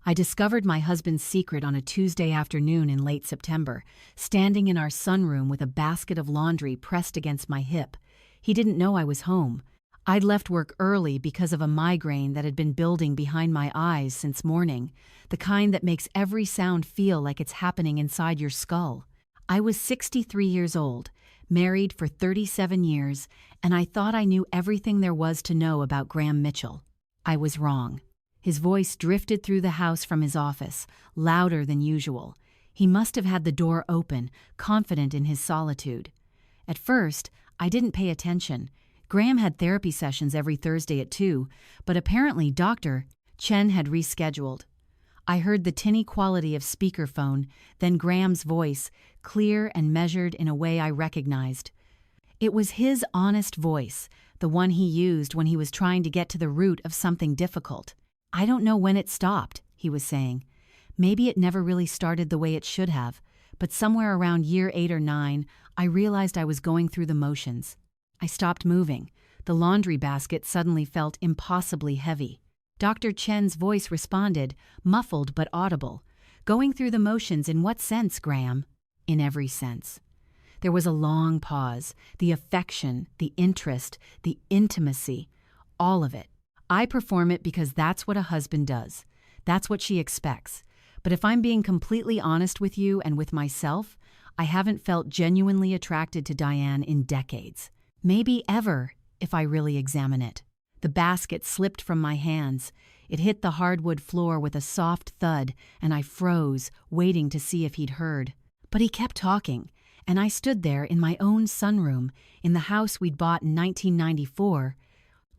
I discovered my husband's secret on a Tuesday afternoon in late September, standing in our sunroom with a basket of laundry pressed against my hip. He didn't know I was home. I'd left work early because of a migraine that had been building behind my eyes since morning, the kind that makes every sound feel like it's happening inside your skull. I was 63 years old, married for 37 years, and I thought I knew everything there was to know about Graham Mitchell. I was wrong. His voice drifted through the house from his office, louder than usual. He must have had the door open, confident in his solitude. At first, I didn't pay attention. Graham had therapy sessions every Thursday at 2, but apparently Dr. Chen had rescheduled. I heard the tinny quality of speakerphone, then Graham's voice, clear and measured in a way I recognized. It was his honest voice, the one he used when he was trying to get to the root of something difficult. "I don't know when it stopped," he was saying. "Maybe it never really started the way it should have, but somewhere around year 8 or 9, I realized I was going through the motions. I stopped moving. The laundry basket suddenly felt impossibly heavy." Dr. Chen's voice responded, muffled but audible. "Going through the motions in what sense, Graham?" "In every sense." There was a long pause. The affection, the interest, the intimacy, all of it. "I perform it because that's what a husband does. That's what she expects. But if I'm being completely honest with you and with myself, I haven't felt genuinely attracted to Diane in decades. Maybe ever, if I really examine it." The basket slipped from my hands. It hit the hardwood floor with a soft thud, and I froze, waiting to see if he'd heard. But he kept talking, and I stood there in my own sunroom, in the house we'd bought in 1994,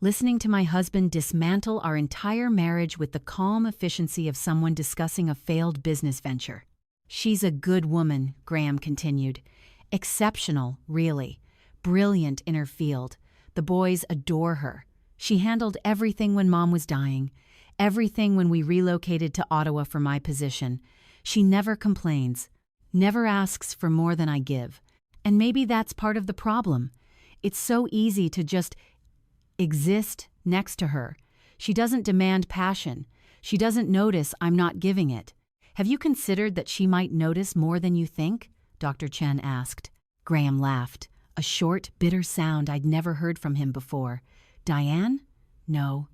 listening to my husband dismantle our entire marriage with the calm efficiency of someone discussing a failed business venture. "She's a good woman," Graham continued. "Exceptional, really. Brilliant in her field. The boys adore her. She handled everything when Mom was dying, everything when we relocated to Ottawa for my position. She never complains, never asks for more than I give. And maybe that's part of the problem. It's so easy to just exist next to her. She doesn't demand passion. She doesn't notice I'm not giving it." "Have you considered that she might notice more than you think?" Dr. Chen asked. Graham laughed, a short, bitter sound I'd never heard from him before. "Diane? No.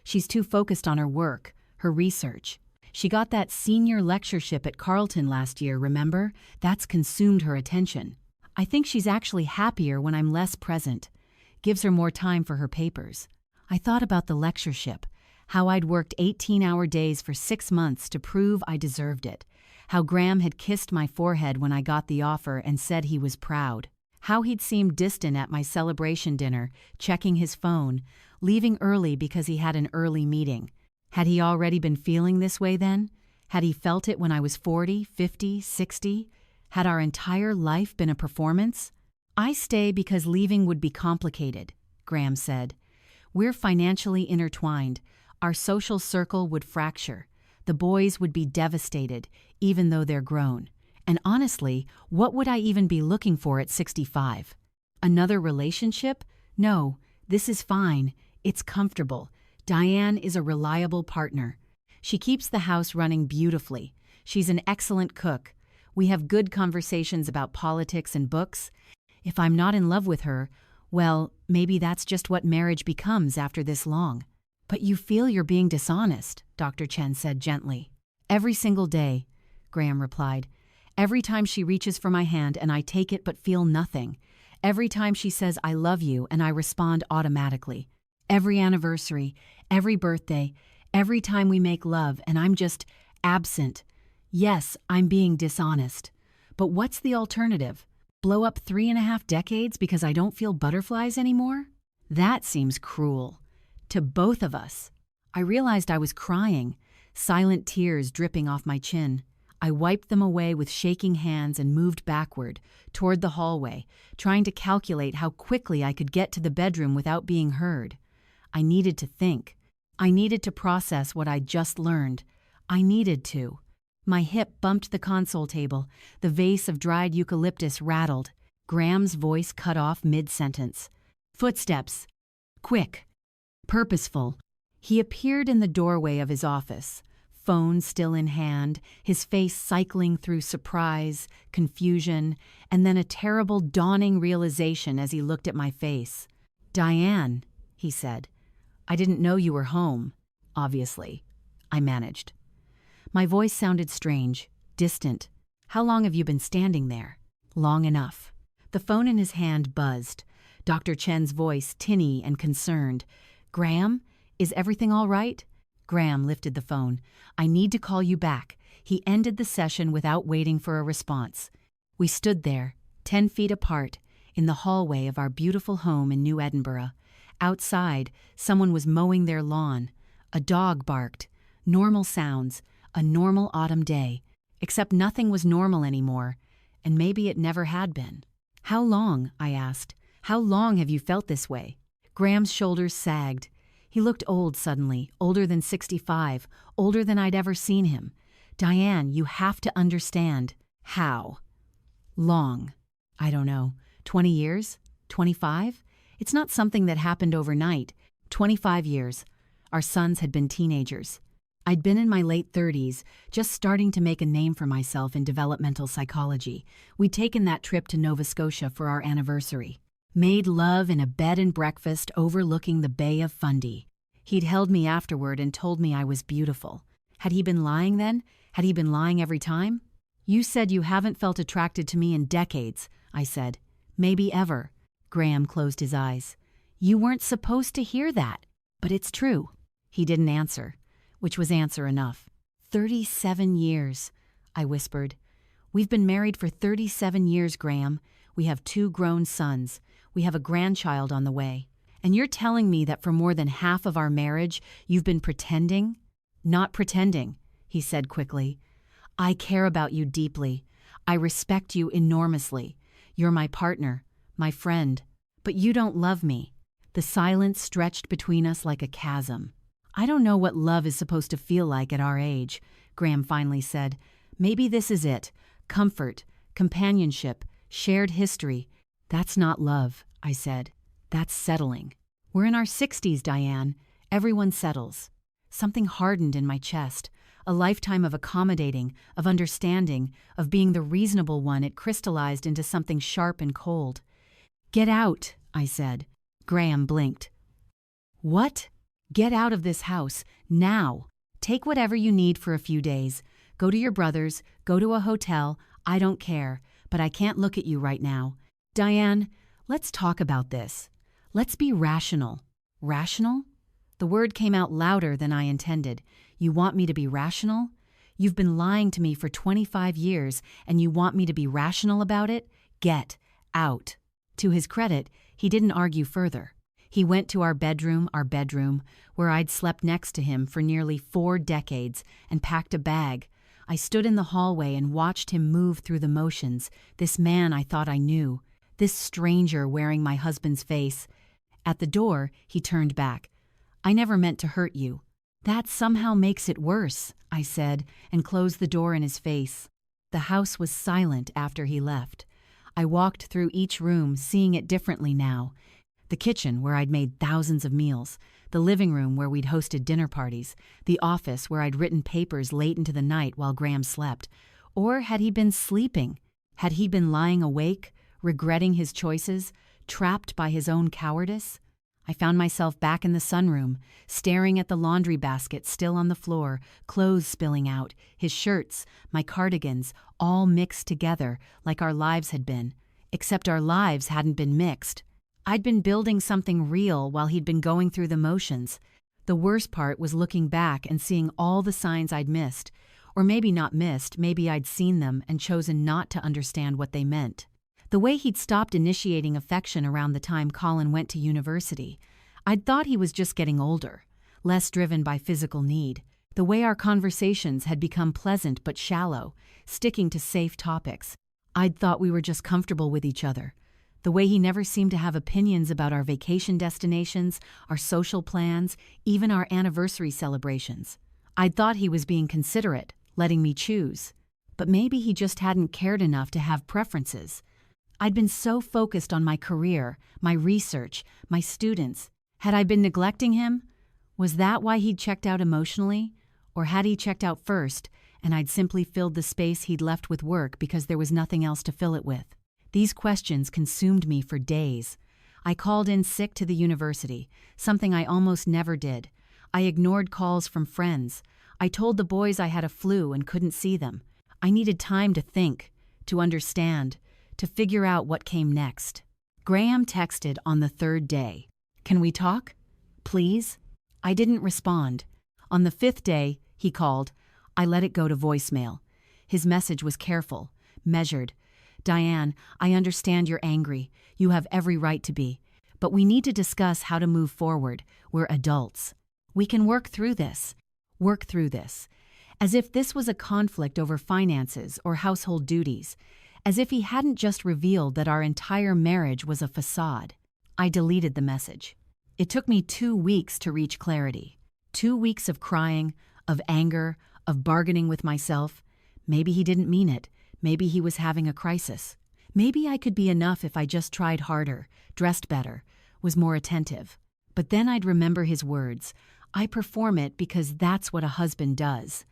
She's too focused on her work, her research. She got that senior lectureship at Carleton last year, remember? That's consumed her attention. I think she's actually happier when I'm less present. Gives her more time for her papers." I thought about the lectureship, how I'd worked 18-hour days for 6 months to prove I deserved it, how Graham had kissed my forehead when I got the offer and said he was proud, how he'd seemed distant at my celebration dinner, checking his phone, leaving early because he had an early meeting. Had he already been feeling this way then? Had he felt it when I was 40, 50, 60? Had our entire life been a performance? "I stay because leaving would be complicated," Graham said. "We're financially intertwined. Our social circle would fracture. The boys would be devastated, even though they're grown. And honestly, what would I even be looking for at 65? Another relationship? No, this is fine. It's comfortable. Diane is a reliable partner. She keeps the house running beautifully. She's an excellent cook. We have good conversations about politics and books. If I'm not in love with her, well, maybe that's just what marriage becomes after this long." "But you feel you're being dishonest," Dr. Chen said gently. "Every single day," Graham replied. "Every time she reaches for my hand and I take it but feel nothing. Every time she says I love you and I respond automatically. Every anniversary, every birthday, every time we make love and I'm just absent. Yes, I'm being dishonest. But what's the alternative? Blow up 3.5 decades because I don't feel butterflies anymore? That seems cruel. To both of us." I realized I was crying, silent tears dripping off my chin. I wiped them away with shaking hands and moved backward, toward the hallway, trying to calculate how quickly I could get to the bedroom without being heard. I needed to think. I needed to process what I'd just learned. I needed to. My hip bumped the console table. The vase of dried eucalyptus rattled. Graham's voice cut off mid-sentence. Footsteps. Quick. Purposeful. He appeared in the doorway of his office. phone still in hand, his face cycling through surprise, confusion, and then a terrible dawning realization as he looked at my face. "Diane," he said, "I didn't know you were home." "Obviously," I managed. My voice sounded strange, distant. "How long have you been standing there?" "Long enough." The phone in his hand buzzed. Dr. Chen's voice tinny and concerned. "Graham, is everything all right?" Graham lifted the phone. "I need to call you back." He ended the session without waiting for a response. We stood there, 10 feet apart, in the hallway of our beautiful home in New Edinburgh. Outside, someone was mowing their lawn. A dog barked. Normal sounds, a normal autumn day. Except nothing was normal anymore, and maybe it never had been. "How long?" I asked. "How long have you felt this way?" Graham's shoulders sagged. He looked old suddenly, older than 65, older than I'd ever seen him. "Diane, you have to understand." "How?" "Long. I don't know. 20 years? 25? It's not something that happened overnight. 25 years. Our sons had been teenagers. I'd been in my late 30s, just starting to make a name for myself in developmental psychology. We'd taken that trip to Nova Scotia for our anniversary. Made love in a bed and breakfast overlooking the Bay of Fundy. He'd held me afterward and told me I was beautiful. Had he been lying then? Had he been lying every time? "You said you haven't felt attracted to me in decades," I said. "Maybe ever." Graham closed his eyes. "You weren't supposed to hear that, but it's true." He didn't answer, which was answer enough. 37 years, I whispered. "We've been married for 37 years, Graham. We have 2 grown sons. We have a grandchild on the way. And you're telling me that for more than half of our marriage, you've been pretending?" "Not pretending," he said quickly. "I care about you deeply. I respect you enormously. You're my partner, my friend. But you don't love me." The silence stretched between us like a chasm. "I don't know what love is supposed to feel like at our age," Graham finally said. "Maybe this is it. Comfort, companionship, shared history." "That's not love," I said. "That's settling." "We're in our 60s, Diane. Everyone settles." Something hardened in my chest. A lifetime of accommodating, of understanding, of being the reasonable one. It crystallized into something sharp and cold. "Get out," I said. Graham blinked. "What?" "Get out of this house, now. Take whatever you need for a few days. Go to your brother's, go to a hotel, I don't care, but I can't look at you right now. Diane, let's talk about this. Let's be rational." "Rational?" The word came out louder than I intended. "You want me to be rational? You've been lying to me for 25 years, and you want me to be rational about it? Get out." To his credit, he didn't argue further. He went to our bedroom, where I'd slept next to him for nearly 4 decades, and packed a bag. I stood in the hallway and watched him move through the motions, this man I thought I knew, this stranger wearing my husband's face. At the door, he turned back. "I never meant to hurt you." "That somehow makes it worse," I said, and closed the door in his face. The house was silent after he left. I walked through each room, seeing it differently now. The kitchen, where I'd made thousands of meals, the living room where we'd hosted dinner parties, the office where I'd written papers late into the night while Graham slept. Or had he been sleeping? Had he been lying awake, regretting his choices, trapped by his own cowardice? I found myself back in the sunroom, staring at the laundry basket still on the floor, clothes spilling out, his shirts, my cardigans, all mixed together like our lives had been, except our lives hadn't been mixed. I'd been building something real while he'd been going through the motions. The worst part was looking back and seeing all the signs I'd missed. Or maybe not missed, maybe I'd seen them and chosen not to understand what they meant. The way he'd stopped initiating affection around the time Colin went to university. I'd thought he was just getting older, less driven by physical need. The way our conversations had become pleasant but shallow, sticking to safe topics. I'd thought we were just comfortable with each other. The way he never seemed to have opinions about our vacation destinations, our social plans, even our anniversary celebrations. I'd thought he was being considerate, letting me choose. But maybe he just hadn't cared enough to have preferences. I'd been so focused on my career, my research, my students. Had I been neglecting him? Was that why he'd checked out emotionally? Or had he checked out first, and I'd simply filled the space he'd left with work because there was nothing else to fill it with? These questions consumed me for days. I called in sick to the university, something I almost never did. I ignored calls from friends. I told the boys I had a flu and couldn't see them. I needed time to think, to understand, to figure out what came next. Graham texted on the third day. "Can we talk? Please?" I didn't respond. On the fifth day, he called. I let it go to voicemail. His message was careful, measured. "Diane, I understand you're angry. You have every right to be. But we need to discuss how to move forward. We're adults. We can work through this. Work through this." As if this was a conflict over finances or household duties. As if he hadn't just revealed that our entire marriage was a facade. I deleted the message. It took me 2 weeks to reach clarity. 2 weeks of crying, of anger, of bargaining with myself. Maybe he didn't mean it. Maybe he was having a crisis. Maybe I could be enough if I just tried harder, dressed better, was more attentive. But then I'd remember his words. I perform it because that's what a husband does.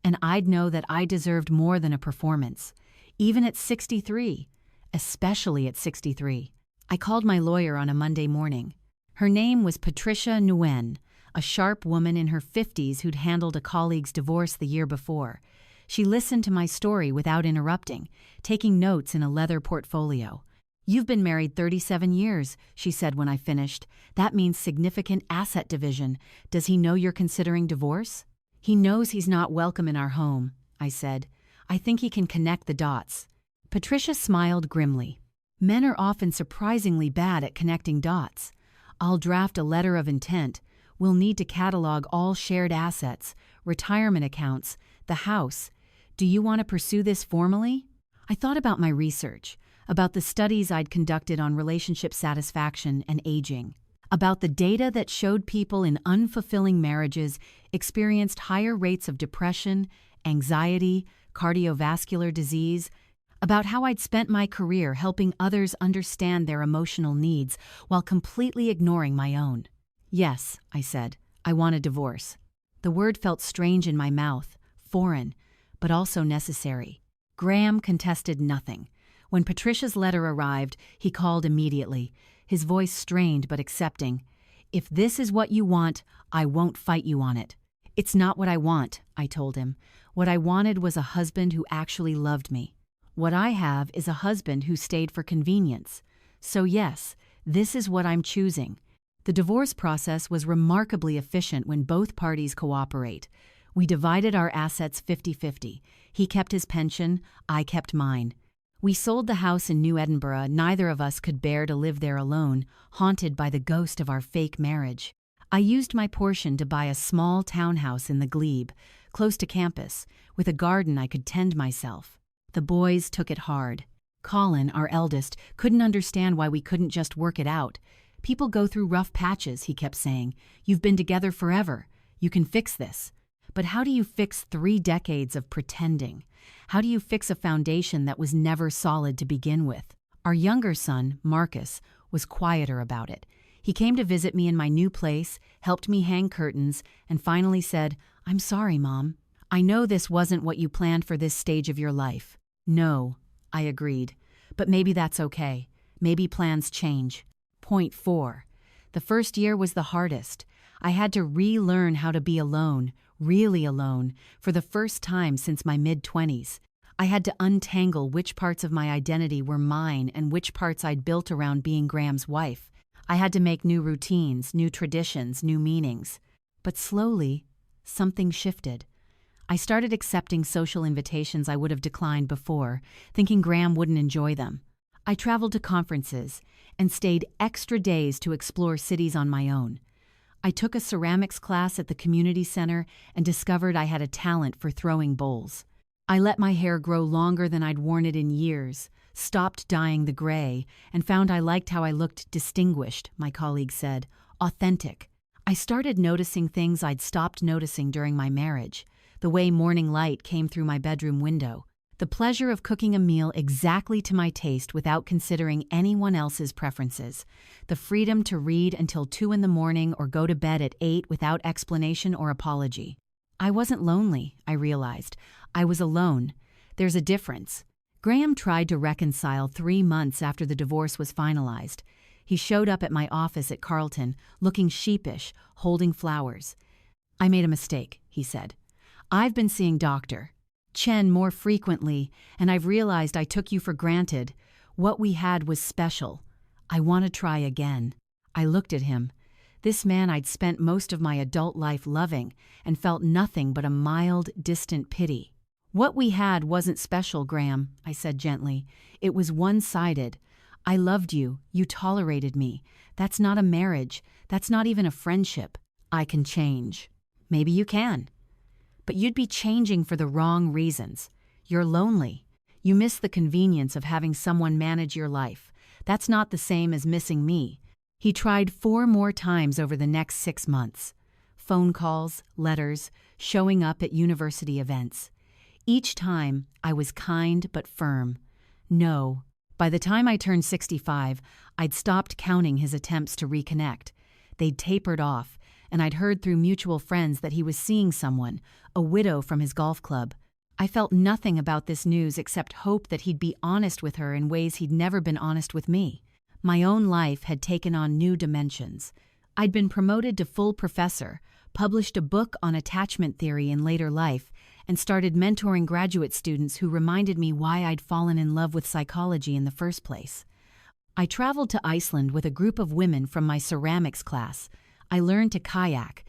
And I'd know that I deserved more than a performance. Even at 63. Especially at 63. I called my lawyer on a Monday morning. Her name was Patricia Nguyen, a sharp woman in her 50s who'd handled a colleague's divorce the year before. She listened to my story without interrupting, taking notes in a leather portfolio. "You've been married 37 years, she said when I finished. "That means significant asset division. Does he know you're considering divorce?" "He knows he's not welcome in our home," I said. "I think he can connect the dots." Patricia smiled grimly. "Men are often surprisingly bad at connecting dots. I'll draft a letter of intent. We'll need to catalog all shared assets, retirement accounts, the house. Do you want to pursue this formally?" I thought about my research, about the studies I'd conducted on relationship satisfaction and aging, about the data that showed people in unfulfilling marriages experienced higher rates of depression, anxiety, cardiovascular disease, about how I'd spent my career helping others understand their emotional needs while completely ignoring my own. "Yes," I said, "I want a divorce." The word felt strange in my mouth, foreign, but also necessary. Graham contested nothing. When Patricia's letter arrived, he called immediately, his voice strained but accepting. "If this is what you want, I won't fight you on it." "It's not what I want," I told him. "What I wanted was a husband who actually loved me. What I have is a husband who stayed for convenience. So yes, this is what I'm choosing." The divorce process was remarkably efficient when both parties cooperate. We divided our assets 50-50. He kept his pension, I kept mine. We sold the house in New Edinburgh. Neither of us could bear to live there alone, haunted by the ghost of our fake marriage. I used my portion to buy a small townhouse in the Glebe, close to campus, with a garden I could tend myself. The boys took it hard. Colin, our eldest, couldn't understand why we couldn't just work it out. "People go through rough patches," he kept saying. "You've been together forever. You can fix this." But how do you fix 3 decades of pretending? How do you fix a foundation that was never solid to begin with? Our younger son, Marcus, was quieter about it. He came to visit me in my new place, helped me hang curtains, and finally said, "I'm sorry, Mom. I know this wasn't what you planned for this stage of your life." "No," I agreed. "But maybe that's okay. Maybe plans change." Point 4. The first year was the hardest. I had to relearn how to be alone, really alone, for the first time since my mid-20s. I had to untangle which parts of my identity were mine and which parts I'd built around being Graham's wife. I had to make new routines, new traditions, new meanings. But slowly, something shifted. I started accepting social invitations I would have declined before, thinking Graham wouldn't enjoy them. I traveled to conferences and stayed extra days to explore cities on my own. I took a ceramics class at the community center and discovered I had a talent for throwing bowls. I let my hair grow longer than I'd worn it in years, stopped dyeing the gray, and found I liked how I looked distinguished, my colleague said, authentic. I started noticing things I'd stopped noticing during my marriage, the way morning light came through my bedroom window, the pleasure of cooking a meal exactly to my taste without considering anyone else's preferences, the freedom to read until 2 in the morning or go to bed at 8 without explanation or apology. I wasn't lonely, I realized. I was alone. There's a difference. Graham tried to reconcile 3 months after the divorce was finalized. He showed up at my office at Carlton, looking sheepish, holding flowers. "I made a mistake," he said. "I've been seeing Dr. Chen more frequently, and I've realized I took you for granted. What we had was special. I want to try again." I looked at him. This man I'd spent most of my adult life loving, and felt nothing but a mild, distant pity. "What we had wasn't special, Graham," I said gently. "It was one-sided. I loved you. You tolerated me. That's not a marriage. That's not even a friendship. I can change." "Maybe you can. But you'd be changing for the wrong reasons. You're lonely. You miss the convenience of having someone manage your life. That's not the same as missing me." He tried 4 more times over the next 6 months. Phone calls, letters, showing up at university events. Each time, I was kind but firm. No. By the time I turned 65, I'd stopped counting his attempts to reconnect. They'd tapered off, and I'd heard through mutual friends that he was seeing someone, a widow from his golf club. I felt nothing about this news except hope that he'd be honest with her in ways he'd never been honest with me. My own life had taken on new dimensions. I'd been promoted to full professor, published a book on attachment theory in later life, and started mentoring graduate students who reminded me why I'd fallen in love with psychology in the first place. I traveled to Iceland with a group of women from my ceramics class. I learned to kayak.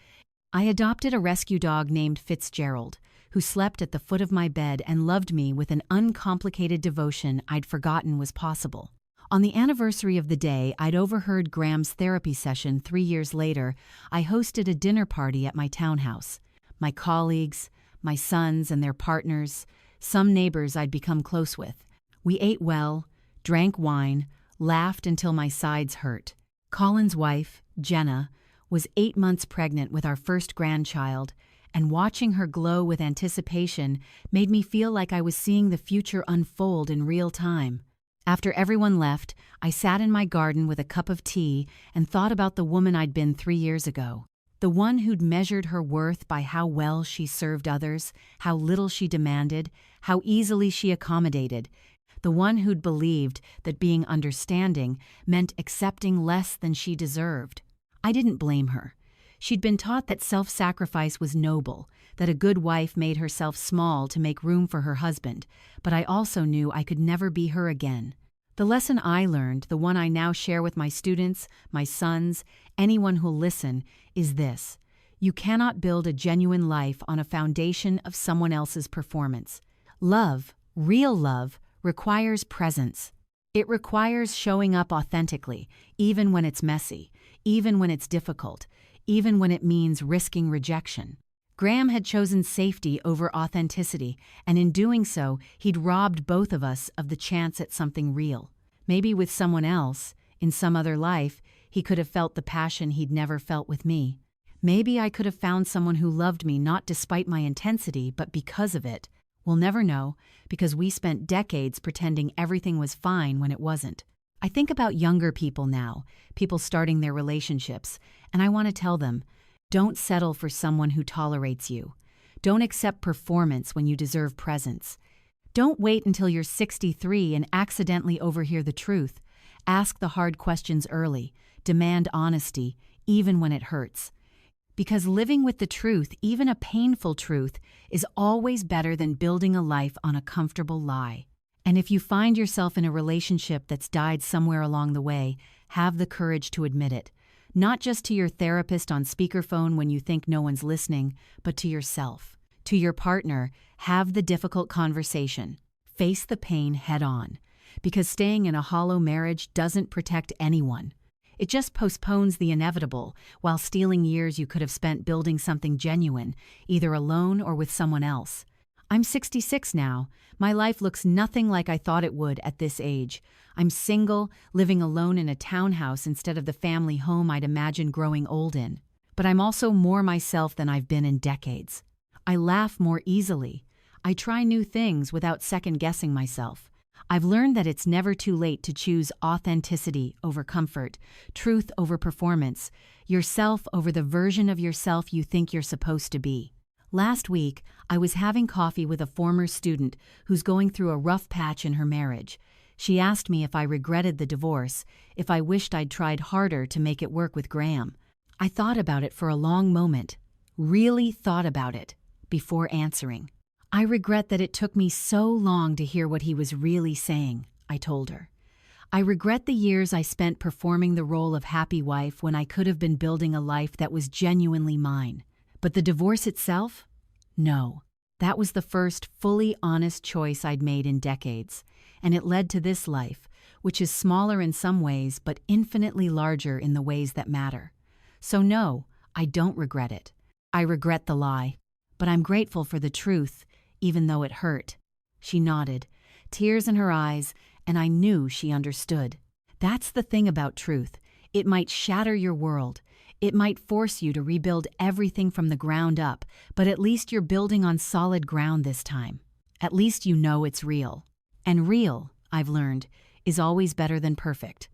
I adopted a rescue dog named Fitzgerald, who slept at the foot of my bed and loved me with an uncomplicated devotion I'd forgotten was possible. On the anniversary of the day I'd overheard Graham's therapy session 3 years later, I hosted a dinner party at my townhouse. My colleagues, my sons and their partners, some neighbors I'd become close with. We ate well, drank wine, laughed until my sides hurt. Colin's wife, Jenna, was 8 months pregnant with our first grandchild, and watching her glow with anticipation made me feel like I was seeing the future unfold in real time. After everyone left, I sat in my garden with a cup of tea and thought about the woman I'd been 3 years ago. The one who'd measured her worth by how well she served others, how little she demanded, how easily she accommodated. The one who'd believed that being understanding meant accepting less than she deserved. I didn't blame her. She'd been taught that self-sacrifice was noble, that a good wife made herself small to make room for her husband, but I also knew I could never be her again. The lesson I learned, the one I now share with my students, my sons, anyone who'll listen, is this: you cannot build a genuine life on a foundation of someone else's performance. Love, real love, requires presence. It requires showing up authentically, even when it's messy, even when it's difficult, even when it means risking rejection. Graham had chosen safety over authenticity, and in doing so, he'd robbed both of us of the chance at something real. Maybe with someone else, in some other life, he could have felt the passion he'd never felt with me. Maybe I could have found someone who loved me not despite my intensity, but because of it. We'll never know, because we spent decades pretending everything was fine when it wasn't. I think about younger people now, people starting their relationships, and I want to tell them, don't settle for someone who tolerates you. Don't accept performance when you deserve presence. Don't wait until you're 63 and accidentally overhear the truth. Ask the hard questions early. Demand honesty, even when it hurts. Because living with the truth, even a painful truth, is always better than building a life on a comfortable lie. And if you find yourself in a relationship that's died somewhere along the way, have the courage to admit it. Not just to your therapist on speakerphone when you think no one's listening, but to yourself. To your partner, have the difficult conversation. Face the pain head on. Because staying in a hollow marriage doesn't protect anyone. It just postpones the inevitable, while stealing years you could have spent building something genuine, either alone or with someone else. I'm 66 now. My life looks nothing like I thought it would at this age. I'm single, living alone in a townhouse instead of the family home I'd imagined growing old in. But I'm also more myself than I've been in decades. I laugh more easily. I try new things without second-guessing myself. I've learned that it's never too late to choose authenticity over comfort, truth over performance, yourself over the version of yourself you think you're supposed to be. Last week, I was having coffee with a former student who's going through a rough patch in her marriage. She asked me if I regretted the divorce, if I wished I'd tried harder to make it work with Graham. I thought about it for a long moment, really thought about it, before answering. I regret that it took me so long to hear what he was really saying, I told her. I regret the years I spent performing the role of happy wife when I could have been building a life that was genuinely mine. But the divorce itself? No. That was the first fully honest choice I'd made in decades, and it led to this life, which is smaller in some ways but infinitely larger in the ways that matter. So no, I don't regret it. I regret the lie. But I'm grateful for the truth, even though it hurt. She nodded, tears in her eyes, and I knew she understood. That's the thing about truth. It might shatter your world. It might force you to rebuild everything from the ground up, but at least you're building on solid ground this time. At least you know it's real. And real, I've learned, is always better than perfect.